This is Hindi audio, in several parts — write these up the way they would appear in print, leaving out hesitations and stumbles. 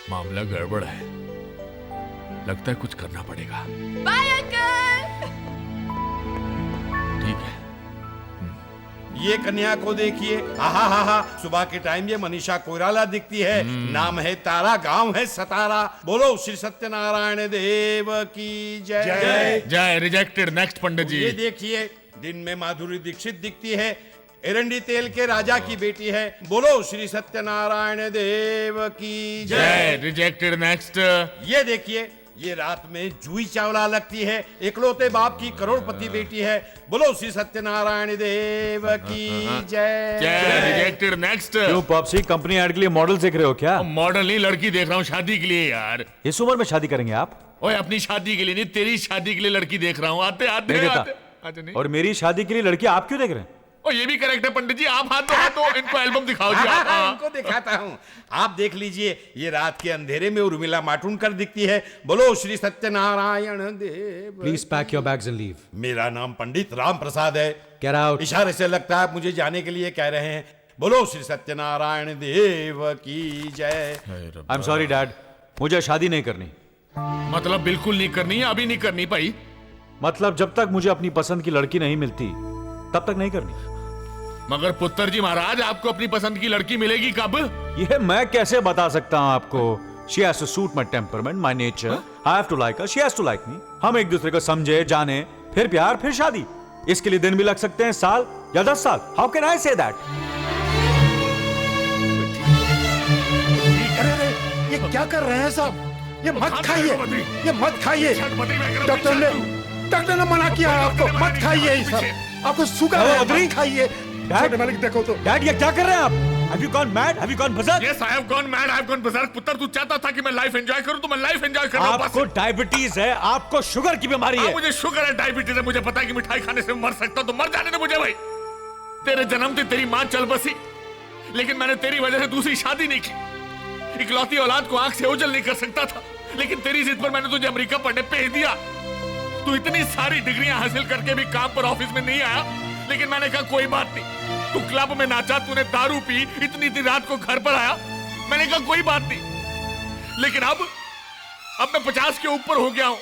मामला गड़बड़ है, लगता है कुछ करना पड़ेगा। Bye uncle. ठीक है। ये कन्या को देखिए, हा, सुबह के टाइम ये मनीषा कोइराला दिखती है। नाम है तारा, गांव है सतारा। बोलो श्री सत्यनारायण देव की जय। जय जय। रिजेक्टेड। नेक्स्ट पंडित जी। ये देखिए, दिन में माधुरी दीक्षित दिखती है, एरंडी तेल के राजा की बेटी है। बोलो श्री सत्यनारायण देव की जय। रिजेक्टेड। नेक्स्ट। ये देखिए, ये रात में जूही चावला लगती है, इकलौते बाप की करोड़पति बेटी है। बोलो श्री सत्यनारायण देव की जय। जय। रिजेक्टेड। नेक्स्ट। क्यों पॉप्सी, कंपनी ऐड के लिए मॉडल देख रहे हो क्या? मॉडल नहीं, लड़की देख रहा हूँ शादी के लिए यार। इस उम्र में शादी करेंगे आप? ओए अपनी शादी के लिए नहीं, तेरी शादी के लिए लड़की देख रहा हूँ। आते आते नहीं आते, देता। आते नहीं। और मेरी शादी के लिए लड़की आप क्यों देख रहे हैं? ओ ये भी करेक्ट है पंडित जी। आप हाथ दो, इनको एल्बम दिखाओ जी। आप इनको दिखाता हूँ, आप देख लीजिए। ये रात के अंधेरे में उर्मिला माटुंडकर दिखती है। बोलो श्री सत्यनारायण देव। Please pack your bags and leave. मेरा नाम पंडित राम प्रसाद है। Get out. इशारे से लगता है आप मुझे जाने के लिए कह रहे हैं। बोलो श्री सत्यनारायण देव की जय। आई एम सॉरी डैड, मुझे शादी नहीं करनी। मतलब बिल्कुल नहीं करनी है? अभी नहीं करनी भाई? मतलब जब तक मुझे अपनी पसंद की लड़की नहीं मिलती तब तक नहीं करनी। मगर पुत्र जी महाराज, आपको अपनी पसंद की लड़की मिलेगी कब? ये मैं कैसे बता सकता हूँ आपको? She has to suit my temperament, my nature. I have to like her, she has to like me. हम एक दूसरे को समझे, जाने, फिर प्यार, फिर शादी। इसके लिए दिन भी लग सकते हैं, साल या 10 साल। How can I say that? अरे ये क्या कर रहे हैं साहब? ये मत खाइए, ये मत खाइए। डॉक्टर ने मना किया है आपको, मत खाइए ये सब। आपको शुगर है, मत खाइए। छोटे मालिक देखो तो। डैड ये क्या कर रहे हैं आप? Have you gone mad? Have you gone berserk? Yes, I have gone mad. I have gone berserk. पुत्र तू चाहता था कि मैं लाइफ एंजॉय करूं, तो मैं लाइफ एंजॉय कर रहा हूं। आपको डायबिटीज है, आपको शुगर की बीमारी है। मुझे शुगर है, डायबिटीज है। मुझे पता है कि मिठाई खाने से मर सकता हूं, तो मर जाने दे मुझे भाई। तेरे जन्म से तेरी मां चल बसी, लेकिन मैंने तेरी वजह से दूसरी शादी नहीं की। इकलौती औलाद को आंख से ओझल नहीं कर सकता था, लेकिन तेरी जिद पर मैंने तुझे अमेरिका पढ़ने भेज दिया। तू इतनी सारी डिग्रियां हासिल करके भी काम पर ऑफिस में नहीं आया, लेकिन मैंने कहा कोई बात नहीं। तू क्लब में नाचा, तूने दारू पी, इतनी रात को घर पर आया, मैंने कहा कोई बात नहीं। लेकिन अब मैं 50 के ऊपर हो गया हूं,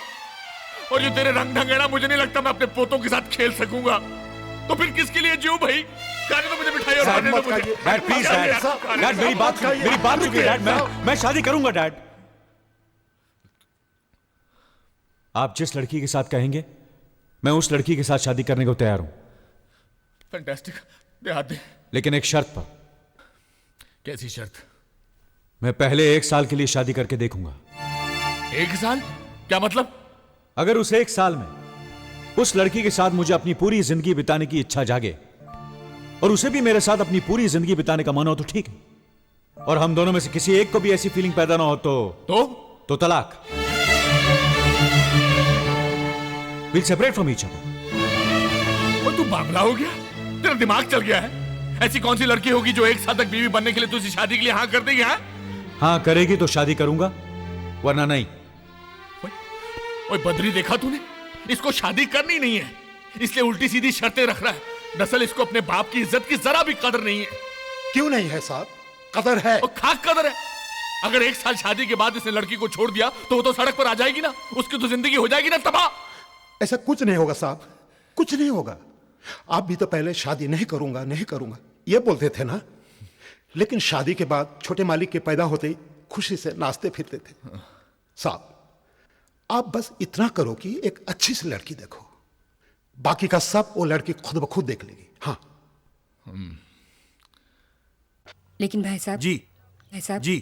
और ये तेरे रंग ढंग है ना, मुझे नहीं लगता मैं अपने पोतों के साथ खेल सकूंगा। तो फिर किसके लिए जीऊं भाई? खाने तो मुझे मिठाई और खाने तो मुझे। डैड प्लीज डैड, मेरी बात सुनिए डैड। मैं शादी करूंगा डैड। आप जिस लड़की के साथ कहेंगे, मैं उस लड़की के साथ शादी करने को तैयार हूं। फैंटास्टिक, दे दे। लेकिन एक शर्त पर। कैसी शर्त? मैं पहले 1 साल के लिए शादी करके देखूंगा। 1 साल? क्या मतलब? अगर उस 1 साल में उस लड़की के साथ मुझे अपनी पूरी जिंदगी बिताने की इच्छा जागे, और उसे भी मेरे साथ अपनी पूरी जिंदगी बिताने का मन हो, तो ठीक है। और हम दोनों में से किसी एक को भी ऐसी फीलिंग पैदा ना हो तो तलाक। We'll separate from each other. और तू बावला हो गया? तेरा दिमाग चल गया है? ऐसी कौन सी लड़की होगी जो 1 साल तक बीवी बनने के लिए तुझसे शादी के लिए हाँ कर देगी? हाँ करेगी तो शादी करूंगा, वरना नहीं। ओए बद्री, देखा तूने? इसको शादी करनी नहीं है, इसलिए उल्टी सीधी शर्तें रख रहा है। दरअसल इसको अपने बाप की इज्जत की जरा भी कदर नहीं है। क्यों नहीं है साहब? कदर है। और खाक कदर है। अगर 1 साल शादी के बाद इसने लड़की को छोड़ दिया, तो वो तो सड़क पर आ जाएगी ना, उसकी तो जिंदगी हो जाएगी ना तबाह। ऐसा कुछ नहीं होगा साहब, कुछ नहीं होगा। आप भी तो पहले शादी नहीं करूंगा ये बोलते थे ना, लेकिन शादी के बाद छोटे मालिक के पैदा होते ही खुशी से नाचते फिरते थे। साहब आप बस इतना करो कि एक अच्छी सी लड़की देखो, बाकी का सब वो लड़की खुद ब खुद देख लेगी। हाँ। लेकिन भाई साहब जी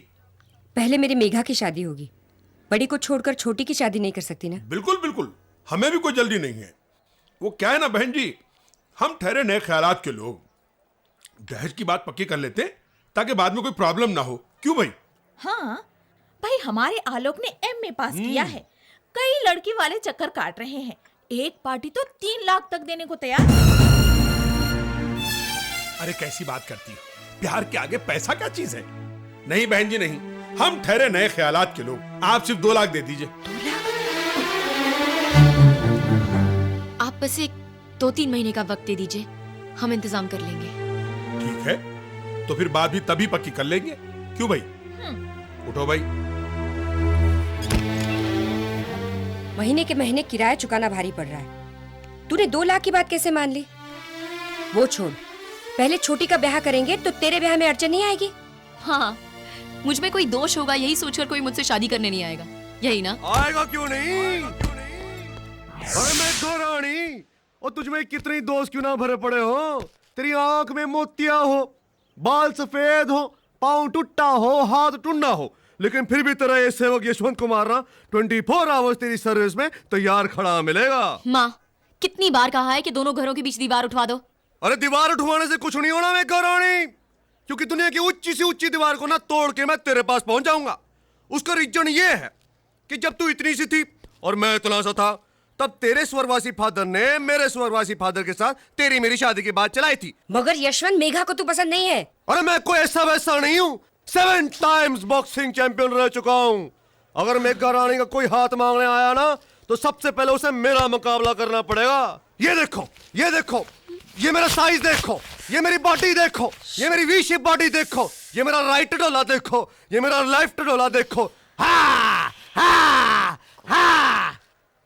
पहले मेरी मेघा की शादी होगी, बड़ी को छोड़कर छोटी की शादी नहीं कर सकती ना? बिल्कुल बिल्कुल, हमें भी कोई जल्दी नहीं है। वो क्या है ना बहन जी, हम ठहरे नए ख्यालात के लोग, दहेज की बात पक्की कर लेते ताकि बाद में कोई प्रॉब्लम ना हो। क्यों भाई? हाँ भाई, हमारे आलोक ने एमए पास किया है, कई लड़की वाले चक्कर काट रहे हैं, एक पार्टी तो 3 लाख तक देने को तैयार। अरे कैसी बात करती हो, प्यार के आगे पैसा क्या चीज है? नहीं बहन जी नहीं, हम ठहरे नए ख्यालात के लोग, आप सिर्फ 2 लाख दे दीजिए। आप बस एक 2-3 महीने का वक्त दे दीजिए, हम इंतजाम कर लेंगे। ठीक है, तो फिर बात भी तभी पक्की कर लेंगे। क्यों भाई? उठो भाई। महीने के महीने किराया चुकाना भारी पड़ रहा है। तूने 2 लाख की बात कैसे मान ली? वो छोड़, पहले छोटी का ब्याह करेंगे तो तेरे ब्याह में अड़चन नहीं आएगी। हाँ, मुझ में कोई दोष होगा यही सोचकर कोई मुझसे शादी करने नहीं आएगा, यही ना? आएगा क्यों नहीं? अरे मैं गौरानी, और तुझ में कितनी दोस्त क्यों ना भरे पड़े हो। तेरी आंख में मोतिया हो, बाल सफेद हो, पाँव टूटा हो, हाथ टुंडा हो, लेकिन फिर भी तेरा ये सेवक यशवंत कुमार ना 24 आवर्स तेरी सर्विस में तैयार खड़ा मिलेगा। माँ, कितनी बार कहा है कि दोनों घरों के बीच दीवार उठवा दो। अरे दीवार उठवाने से कुछ नहीं होना मैं गौरानी, क्योंकि दुनिया की ऊंची से ऊंची दीवार को ना तोड़ के मैं तेरे पास पहुंच जाऊंगा। उसका रीजन ये है कि जब तू इतनी सी थी और मैं इतना सा था, तब तेरे स्वर्गवासी फादर ने मेरे स्वर्गवासी फादर के साथ तेरी मेरी शादी की बात चलाई थी। मगर यशवंत, मेघा को तू पसंद नहीं है। अरे मैं कोई ऐसा वैसा नहीं हूँ, 7 टाइम्स बॉक्सिंग चैंपियन रह चुका हूँ। अगर मेघा रानी का कोई हाथ मांगने आया ना, तो सबसे पहले उसे मेरा मुकाबला करना पड़ेगा। ये देखो, ये देखो, ये मेरा साइज देखो, ये मेरी बॉडी देखो, ये मेरी वी शेप बॉडी देखो, ये मेरा राइट डोला देखो, ये मेरा लेफ्ट डोला देखो। हा हा हा।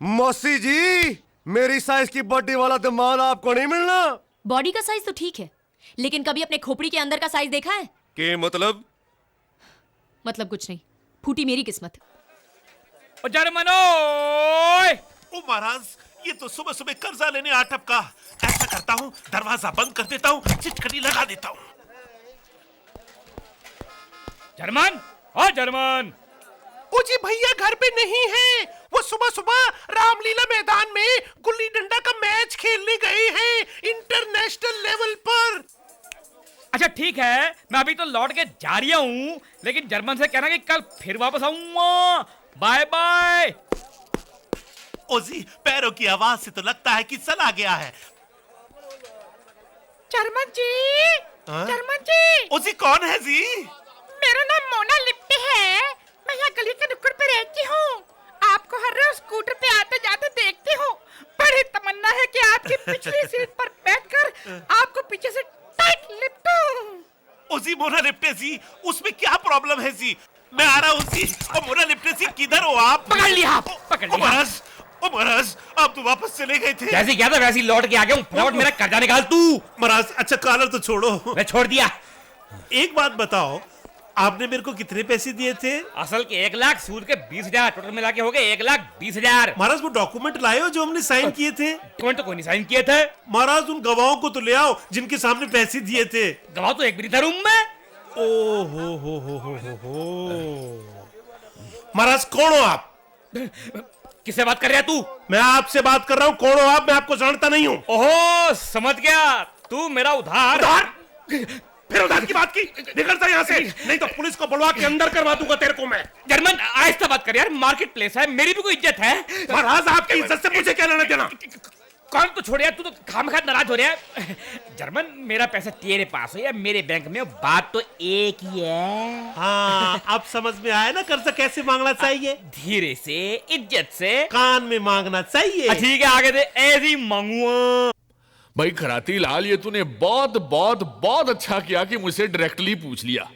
मौसी जी, मेरी साइज की बॉडी वाला दिमाग आपको नहीं मिलना। बॉडी का साइज तो ठीक है, लेकिन कभी अपने खोपड़ी के अंदर का साइज देखा है? के मतलब कुछ नहीं, फूटी मेरी किस्मत। ओ जर्मनोय! ओ महाराज, ये तो सुबह सुबह कर्जा लेने आ टपका। ऐसा करता हूँ, दरवाजा बंद कर देता हूँ, चिटकनी लगा देता हूँ। जर्मन, ओ जर्मन! ओ जी भैया घर पे नहीं है। वो सुबह सुबह रामलीला मैदान में गुल्ली डंडा का मैच खेलने गए हैं, इंटरनेशनल लेवल पर। अच्छा ठीक है, मैं अभी तो लौट के जा रहा हूँ, लेकिन जर्मन से कहना कि कल फिर वापस आऊंगा। Bye bye. ओ जी, पैरों की आवाज से तो लगता है कि चला गया है। जर्मन जी, जर्मन जी। ओ जी कौन है जी? मेरा नाम मोना लिप्टी है। मैं यहाँ गली के नुक्कड़ पे रहती हूँ। आपको हर रोज स्कूटर पे आते जाते देखती हूँ। बड़ी तमन्ना है कि आपकी पिछली सीट पर बैठकर आपको पीछे से टाइट लिपटूं। ओ जी मोना लिप्टे जी, उसमें क्या प्रॉब्लम है जी? मैं आ रहा हूँ जी। ओ मोना लिप्टे जी, किधर हो आप? पकड़ लिया, पकड़ लिया। ओ महाराज, आप तो वापस चले गए थे। जैसे क्या था वैसे ही लौट के आ गया हूँ। फटाफट मेरा कर्जा निकाल तू। महाराज, अच्छा कॉलर तो छोड़ो। मैं छोड़ दिया। एक बात बताओ, आपने मेरे को कितने पैसे दिए थे? असल के 1 लाख, सूद के 20,000, टोटल मिला के हो गए 1,20,000। महाराज वो डॉक्यूमेंट लाए हो जो हमने साइन किए थे? डॉक्यूमेंट तो कोई नहीं साइन किए थे। महाराज उन गवाहों को तो ले आओ जिनके सामने पैसे दिए थे। गवाह तो एक भी नहीं था रूम में। ओ हो। महाराज कौन हो आप? किससे बात कर रहा है तू? मैं आपसे बात कर रहा हूँ। कौन हो आप? मैं आपको जानता नहीं हूँ। ओहो, समझ गया, तू मेरा उधार। फिर उधार की बात की? निकलता यहाँ से, नहीं तो पुलिस को बुलवा के अंदर करवा दूंगा तेरे को मैं। जर्मन, आहिस्ता बात कर यार, मार्केट प्लेस है, मेरी भी कोई इज्जत है। महाराज आपकी इज्जत से मुझे क्या लेना देना? कौन तो छोड़ यार, तू तो खामखा नाराज हो रहा है। जर्मन, मेरा पैसा तेरे पास हो या मेरे बैंक में, बात तो एक ही है। हाँ, अब समझ में आया ना कर्जा कैसे मांगना चाहिए। धीरे से, इज्जत से, कान में मांगना चाहिए। ठीक है, आगे दे, ऐसे ही मांगूंगा। भाई खराती लाल, ये तूने बहुत बहुत बहुत अच्छा किया कि मुझसे डायरेक्टली पूछ लिया।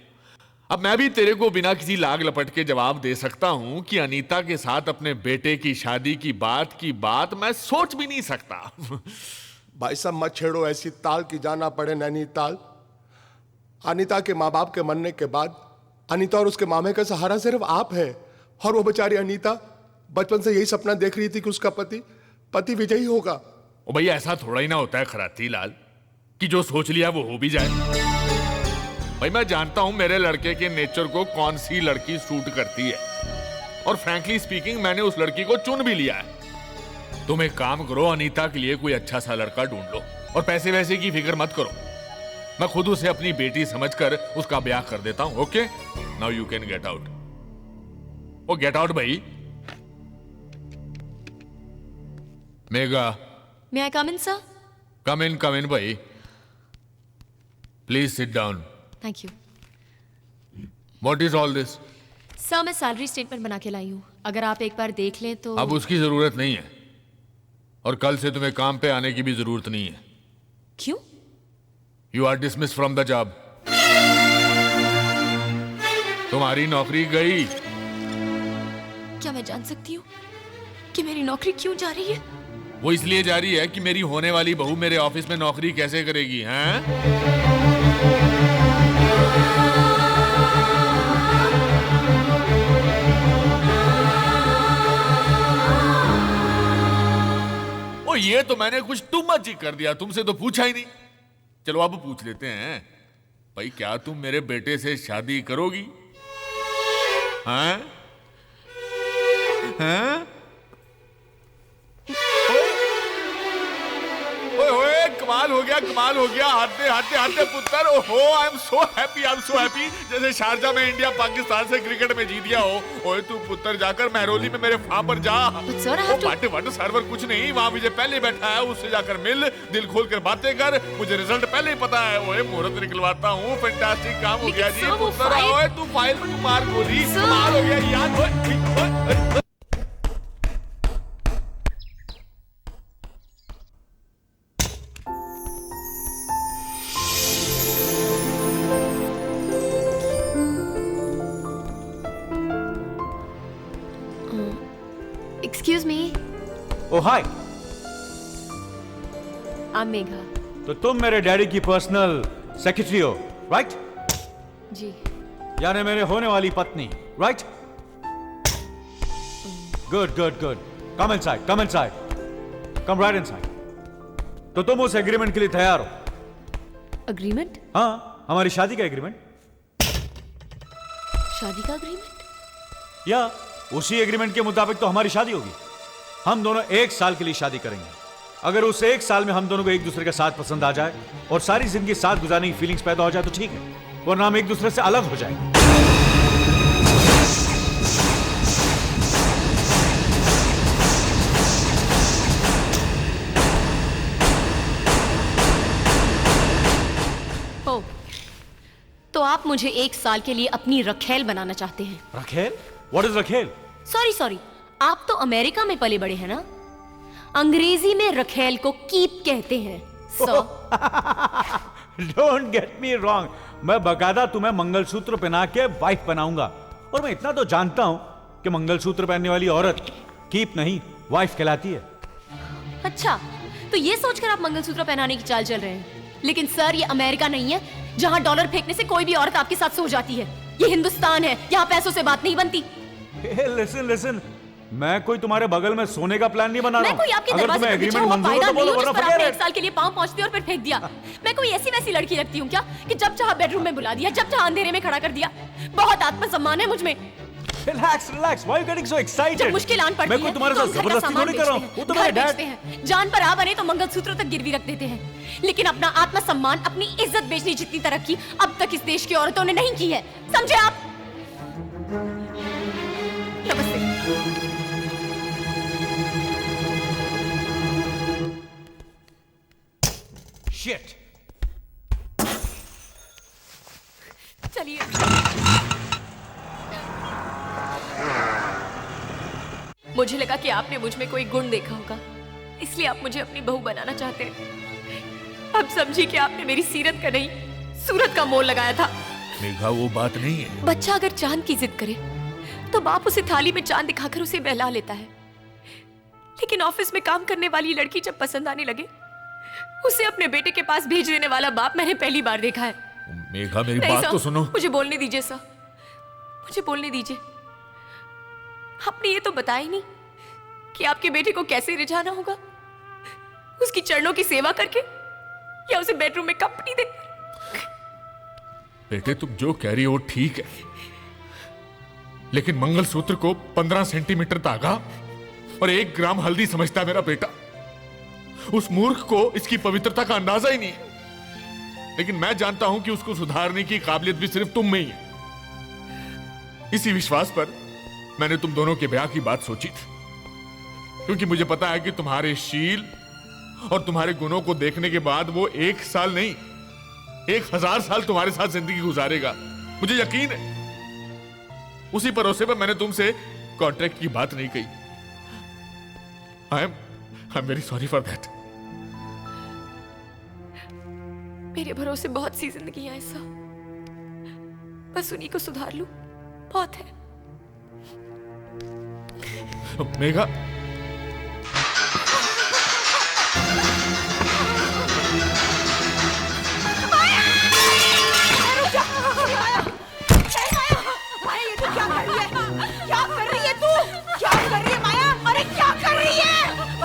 अब मैं भी तेरे को बिना किसी लाग लपट के जवाब दे सकता हूं कि अनीता के साथ अपने बेटे की शादी की बात मैं सोच भी नहीं सकता। भाई साहब मत छेड़ो ऐसी ताल की जाना पड़े नैनीताल। अनीता के माँ बाप के मरने के बाद अनीता और उसके मामे का सहारा सिर्फ आप है। और वो बेचारी अनीता बचपन से यही सपना देख रही थी कि उसका पति विजयी होगा। ओ भैया, ऐसा थोड़ा ही ना होता है खराती लाल कि जो सोच लिया वो हो भी जाए। भाई मैं जानता हूं मेरे लड़के के नेचर को कौन सी लड़की सूट करती है, और फ्रैंकली स्पीकिंग मैंने उस लड़की को चुन भी लिया है। तुम एक काम करो, अनीता के लिए कोई अच्छा सा लड़का ढूंढ लो और पैसे वैसे की फिक्र मत करो। मैं खुद उसे अपनी बेटी समझकर उसका ब्याह कर देता हूं। Okay, now you can get out. Oh get out भाई। मेगा, may I come in sir? Come in भाई, please sit down. Thank you what is all this? Sir, मैं सैलरी स्टेटमेंट बना के लाई हूँ, अगर आप एक बार देख लें तो। अब उसकी जरूरत नहीं है, और कल से तुम्हें काम पे आने की भी जरूरत नहीं है। क्यों? You are dismiss from the job. तुम्हारी नौकरी गई। क्या मैं जान सकती हूँ कि मेरी नौकरी क्यों जा रही है? वो इसलिए जा रही है कि मेरी होने वाली बहू मेरे ऑफिस में नौकरी कैसे करेगी, हैं? ओ ये तो मैंने कुछ टू मच ही कर दिया, तुमसे तो पूछा ही नहीं। चलो अब पूछ लेते हैं, भाई क्या तुम मेरे बेटे से शादी करोगी? हैं? हैं? ओए ओए कमाल हो गया, हाथे पुत्र। ओहो आई एम सो हैप्पी जैसे शारजा में इंडिया पाकिस्तान से क्रिकेट में जीत गया हो। ओए तू पुत्र जाकर महरौली में मेरे फार्म पर जा। वाट सर्वर कुछ नहीं, वहाँ मुझे पहले बैठा है, उससे जाकर मिल, दिल खोल कर बातें कर, मुझे रिजल्ट पहले ही पता है। ओए मुहूर्त निकलवाता हूँ, फैंटास्टिक काम हो गया जी पुत्र। ओए तू फाइल में मार गोली, कमाल हो गया यार। Excuse me. O hi, I'm Megha. तो तुम मेरे डैडी की पर्सनल सेक्रेटरी हो, राइट? जी। यानी मेरे होने वाली पत्नी, right? Good good good, come inside, come right inside. तो तुम उस एग्रीमेंट के लिए तैयार हो? अग्रीमेंट? हाँ, हमारी शादी का एग्रीमेंट। शादी का अग्रीमेंट? या उसी एग्रीमेंट के मुताबिक तो हमारी शादी होगी। हम दोनों 1 साल के लिए शादी करेंगे। अगर उस 1 साल में हम दोनों को एक दूसरे का साथ पसंद आ जाए और सारी जिंदगी साथ गुजारने की फीलिंग्स पैदा हो जाए तो ठीक है, वरना हम एक दूसरे से अलग हो जाएंगे। ओ, तो आप मुझे 1 साल के लिए अपनी रखेल बनाना चाहते हैं? रखेल? व्हाट इज रखेल? सॉरी, आप तो अमेरिका में पले बड़े हैं ना? अंग्रेजी में रखेल को कीप कहते हैं। डोंट गेट मी रॉन्ग, मैं बकायदा तुम्हें मंगलसूत्र पहना के वाइफ बनाऊंगा। और मैं इतना तो जानता हूं कि मंगलसूत्र पहनने वाली औरत कीप नहीं, वाइफ कहलाती है। अच्छा, तो ये सोचकर आप मंगलसूत्र पहनाने की चाल चल रहे हैं। लेकिन सर, ये अमेरिका नहीं है जहां डॉलर फेंकने से कोई भी औरत आपके साथ सो जाती है। ये हिंदुस्तान है, यहाँ पैसों से बात नहीं बनती। लिसन, मैं कोई तुम्हारे बगल में सोने का प्लान नहीं बना रहा हूं। मैं कोई आपके दरवाजे पर बिछा हुआ पायदान नहीं हूं जिस पर आपने 1 साल के लिए पांव पहुंचती और फिर फेंक दिया। मैं कोई ऐसी वैसी लड़की लगती हूँ क्या कि जब चाहा बेडरूम में बुला दिया, जब चाहा अंधेरे में खड़ा कर दिया? बहुत आत्मसम्मान है मुझ में। Relax, why are you getting so excited? जब मुश्किल आन पड़ती है, मैं कोई तुम्हारे साथ जबरदस्ती नहीं कर रहा हूं। वो तो मेरा डैड है। जान पर आ बने तो मंगलसूत्र तक गिरवी रख देते हैं, लेकिन अपना आत्मसम्मान, अपनी इज्जत बेचने जितनी तरक्की अब तक इस देश की औरतों ने नहीं की है। समझे आप? नमस्ते। Shit. चलिए। मुझे लगा कि आपने मुझ में कोई गुण देखा होगा, इसलिए आप मुझे अपनी बहू बनाना चाहते हैं। अब समझिए कि आपने मेरी सीरत का नहीं, सूरत का मोल लगाया था। मेघा, वो बात नहीं है। बच्चा अगर चांद की जिद करे तो बाप उसे थाली में चांद दिखाकर उसे बहला लेता है, लेकिन ऑफिस में काम करने वाली लड़की जब पसंद आने लगे, उसे अपने बेटे के पास भेज देने वाला बाप मैंने पहली बार देखा है। मेघा, मेरी बात तो सुनो। मुझे बोलने दीजिए सर, मुझे बोलने दीजिए। आपने ये तो बताया ही नहीं कि आपके बेटे को कैसे रिझाना होगा, उसकी चरणों की सेवा करके या उसे बेडरूम में कंपनी दे। बेटे, तुम जो कह रही हो ठीक है, लेकिन मंगलसूत्र को 15 सेंटीमीटर धागा और 1 ग्राम हल्दी समझता है मेरा बेटा। उस मूर्ख को इसकी पवित्रता का अंदाजा ही नहीं है, लेकिन मैं जानता हूं कि उसको सुधारने की काबिलियत भी सिर्फ तुम में ही है। इसी विश्वास पर मैंने तुम दोनों के ब्याह की बात सोची थी, क्योंकि मुझे पता है कि तुम्हारे शील और तुम्हारे गुणों को देखने के बाद वो 1 साल नहीं 1000 साल तुम्हारे साथ जिंदगी गुजारेगा, मुझे यकीन है। उसी भरोसे पर मैंने तुमसे कॉन्ट्रैक्ट की बात नहीं कही। I am very sorry for that. मेरे भरोसे बहुत सी जिंदगियां हैं सर, बस उन्हीं को सुधार लूं, बहुत है। मेघा,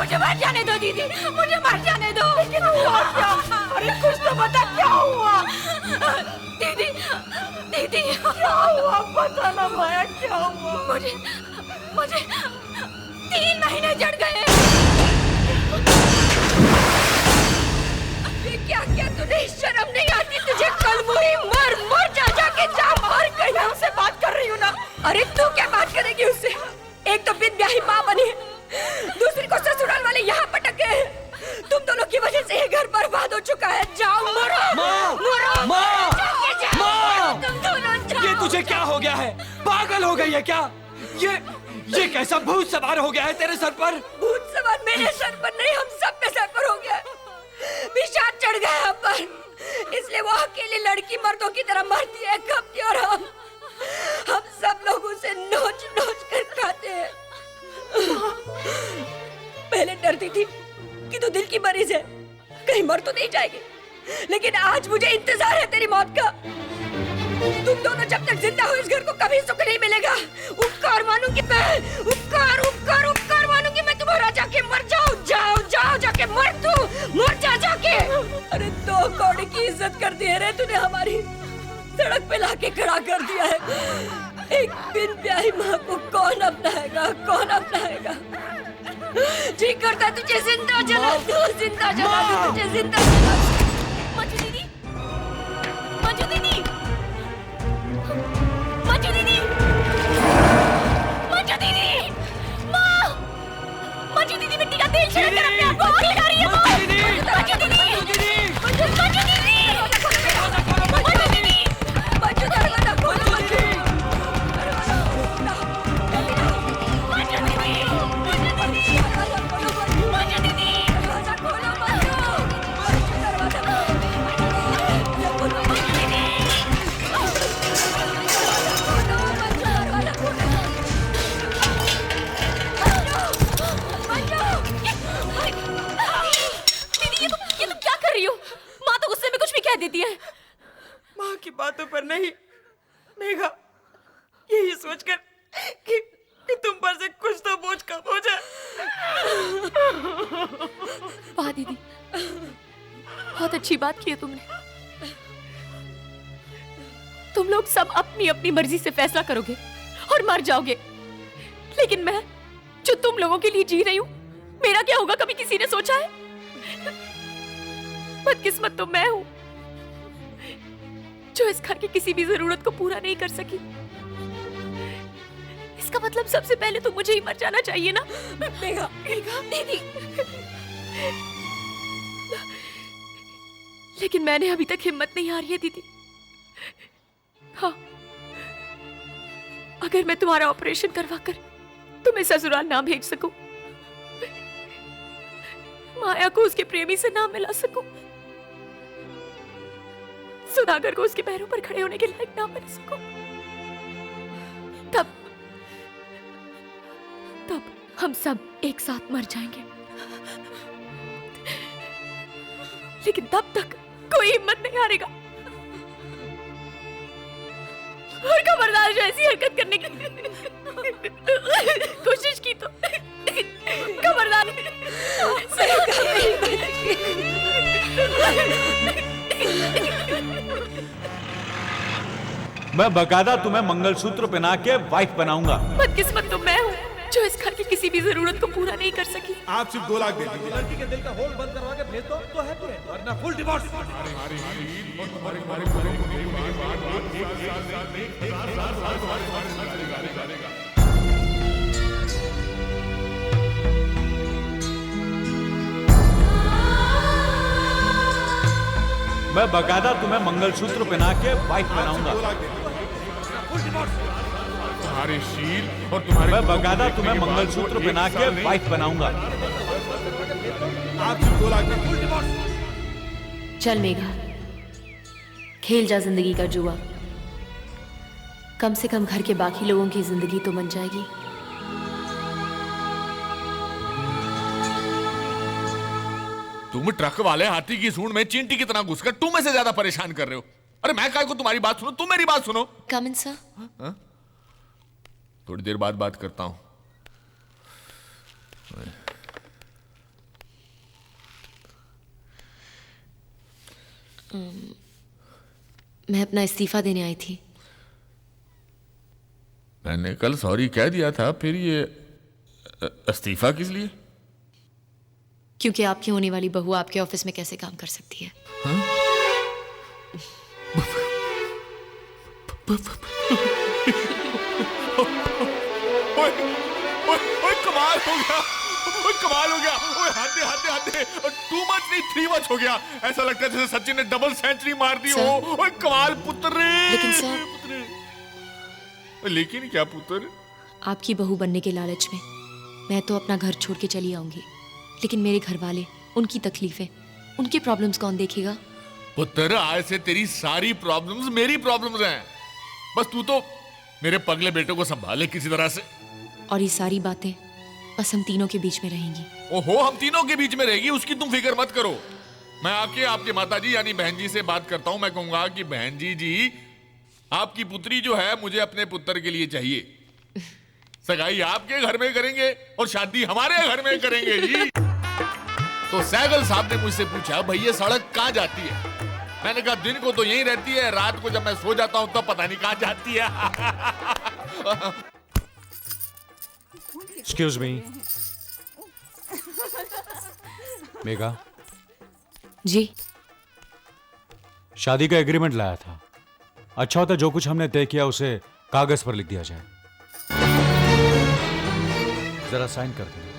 मुझे मर जाने दो दीदी, मुझे मर जाने दो। लेकिन हुआ क्या? अरे कुछ तो बता, क्या हुआ? दीदी दीदी क्या हुआ? पता ना माया, क्या हुआ? मुझे 3 महीने जड़ गए। ये क्या क्या तूने? शर्म नहीं आती तुझे? कल मुही मर जाके जा, मर गई। मैं उससे बात कर रही हूँ ना। अरे तू क्या बात करेगी उससे? एक तो बिन ब्याही माँ बनी, दूसरी को ससुराल वाले यहाँ पटक गए। तुम दोनों की वजह से ये घर बर्बाद हो चुका है। जाओ मरो, मरो, माँ! तुम दोनों जाओ। ये तुझे क्या हो गया है? पागल हो गई है क्या? ये कैसा भूत सवार हो गया है तेरे सर पर? भूत सवार मेरे सर पर नहीं, हम सब पे सर पर हो गया। विषाद चढ़ गया हम पर, इसलिए वो अकेली लड़की मर्दों की तरह मरती है, कपती, और हम सब लोग उसे नोच नोच कर खाते हैं। पहले डरती थी कि तू दिल की मरीज है, कहीं मर तो नहीं जाएगी, लेकिन आज मुझे इंतजार है तेरी मौत का। तुम दोनों जब तक जिंदा हो इस घर को कभी सुख नहीं मिलेगा। उपकार मानूंगी मैं, उपकार उपकार उपकार मानूंगी मैं तुम्हारा। जाके मर जाओ, जाओ जाके मर, तू मर जाके। अरे 2 कौड़ी की इज्जत कर दी है रे तूने, हमारी सड़क पे लाके खड़ा कर दिया है। एक बिन ब्याही माँ को कौन अपनाएगा, कौन अपनाएगा? जी करता तुझे जिंदा जला दूं, जिंदा जला दूं, तुझे जिंदा जला दूं। मंजू दीदी, मंजू दीदी, मंजू दीदी, मंजू दीदी, माँ, मंजू दीदी मिट्टी का तेल छिड़क कर अपने आप को आग लगा रही है। मंजू दीदी, मंजू दीदी, मंजू दीदी, मंजू दीदी, मंजू दरवाजा खोलो, मंजू। देती है। माँ की बातों पर नहीं मेघा, यही सोचकर कि तुम पर से कुछ तो बोझ कम हो जाए। वाह दीदी, बहुत अच्छी बात की है तुमने। तुम लोग सब अपनी अपनी मर्जी से फैसला करोगे और मर जाओगे, लेकिन मैं जो तुम लोगों के लिए जी रही हूं, मेरा क्या होगा कभी किसी ने सोचा है? बदकिस्मत तो मैं हूं जो इस घर की किसी भी जरूरत को पूरा नहीं कर सकी। इसका मतलब सबसे पहले तो मुझे ही मर जाना चाहिए ना। मेघा, मेघा दीदी, लेकिन मैंने अभी तक हिम्मत नहीं हारी है दीदी। हाँ, अगर मैं तुम्हारा ऑपरेशन करवाकर तुम्हें ससुराल ना भेज सकूं, माया को उसके प्रेमी से ना मिला सकूं, सुधाकर को उसके पैरों पर खड़े होने के लायक ना बना सकूं, तब हम सब एक साथ मर जाएंगे। लेकिन तब तक कोई हिम्मत नहीं हारेगा, और खबरदार जो ऐसी हरकत करने की कोशिश की तो खबरदार। मैं बकायदा तुम्हें मंगलसूत्र पहना के वाइफ बनाऊंगा। बदकिस्मत तो मैं हूँ जो इस घर की किसी भी जरूरत को पूरा नहीं कर सकी। आप सिर्फ 2 लाख दे दीजिए। लड़की के दिल का होल बंद करवा के भेज दो तो हैप्पी है, वरना फुल डिवोर्स। मैं बकायदा तुम्हें मंगलसूत्र पहना के वाइफ बनाऊंगा। तुम्हारे शील और तुम्हारे, मैं बकायदा तुम्हें मंगलसूत्र पहना के वाइफ बनाऊंगा। आप सिर्फ 2 लाख दे दीजिए। चल मेघा, खेल जा जिंदगी का जुआ। कम से कम घर के बाकी लोगों की जिंदगी तो बन जाएगी। तुम ट्रक वाले हाथी की सूंड में चींटी की तरह घुसकर तुम में से ज्यादा परेशान कर रहे हो। अरे मैं काय को तुम्हारी बात सुनो, तुम मेरी बात सुनो। कम इन सर। थोड़ी देर बाद बात करता हूं। मैं अपना इस्तीफा देने आई थी। मैंने कल सॉरी कह दिया था, फिर ये इस्तीफा किस लिए? क्योंकि आपकी होने वाली बहू आपके ऑफिस में कैसे काम कर सकती है। ओए कमाल हो गया, ओए कमाल हो गया, ओए हद टू मच नहीं, 3 मच हो गया। ऐसा लगता है जैसे सचिन ने डबल सेंचुरी मार दी हो। ओए कमाल पुत्र। लेकिन सर, लेकिन क्या पुत्र? आपकी बहू बनने के लालच में मैं तो अपना घर छोड़ के चली आऊंगी, लेकिन मेरे घर वाले, उनकी तकलीफें, उनके प्रॉब्लम्स कौन देखेगा? पुत्र, आज से तेरी सारी प्रॉब्लम्स मेरी प्रॉब्लम्स हैं। बस तू तो मेरे पगले बेटे को संभाले किसी तरह से। और ये सारी बातें बस हम तीनों के बीच में रहेंगी। ओहो, हम तीनों के बीच में रहेगी, उसकी तुम फिक्र मत करो। मैं आके आपके माताजी यानी बहन जी से बात करता हूं। मैं कहूंगा कि बहन जी, आपकी पुत्री जो है मुझे अपने पुत्र के लिए चाहिए। सगाई आपके घर में करेंगे और शादी हमारे घर में करेंगे जी। तो सैगल साहब ने मुझसे पूछा, भाई ये सड़क कहाँ जाती है? मैंने कहा दिन को तो यहीं रहती है, रात को जब मैं सो जाता हूं तब पता नहीं कहाँ जाती है। Excuse me. मेघा जी, शादी का एग्रीमेंट लाया था। अच्छा होता जो कुछ हमने तय किया उसे कागज पर लिख दिया जाए। जरा साइन कर देना।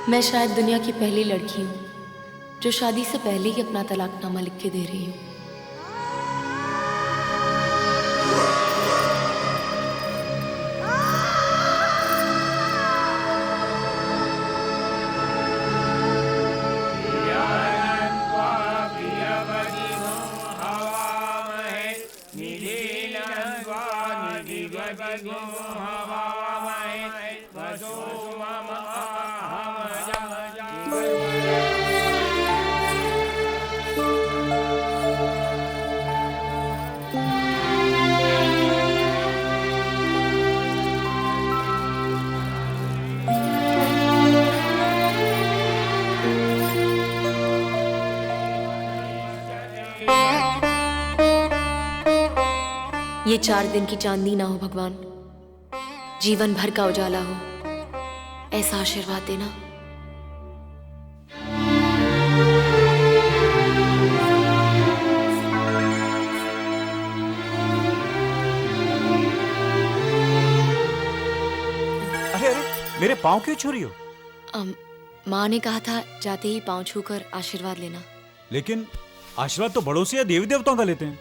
मैं शायद दुनिया की पहली लड़की हूँ जो शादी से पहले ही अपना तलाकनामा लिख के दे रही हूँ। ये 4 दिन की चांदनी ना हो भगवान, जीवन भर का उजाला हो, ऐसा आशीर्वाद देना। अरे अरे, मेरे पाँव क्यों छू रही हो? माँ ने कहा था जाते ही पाँव छूकर आशीर्वाद लेना। लेकिन आशीर्वाद तो बड़ों से या देवी देवताओं का लेते हैं।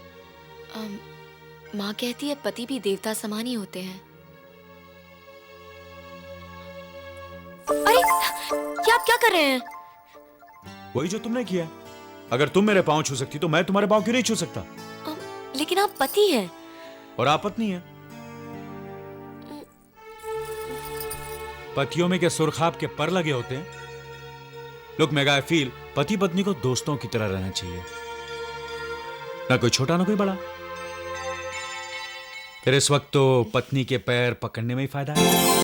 माँ कहती है पति भी देवता समान ही होते हैं। अरे ये आप क्या कर रहे हैं? वही जो तुमने किया। अगर तुम मेरे पाँव छू सकती तो मैं तुम्हारे पाँव क्यों नहीं छू सकता? लेकिन आप पति हैं। और आप पत्नी हैं। पतियों में क्या सुरखाब के पर लगे होते हैं? लोग मेगा आई फील पति पत्नी को दोस्तों की तरह रहना चाहिए, ना कोई छोटा ना कोई बड़ा। फिर इस वक्त तो पत्नी के पैर पकड़ने में ही फायदा है।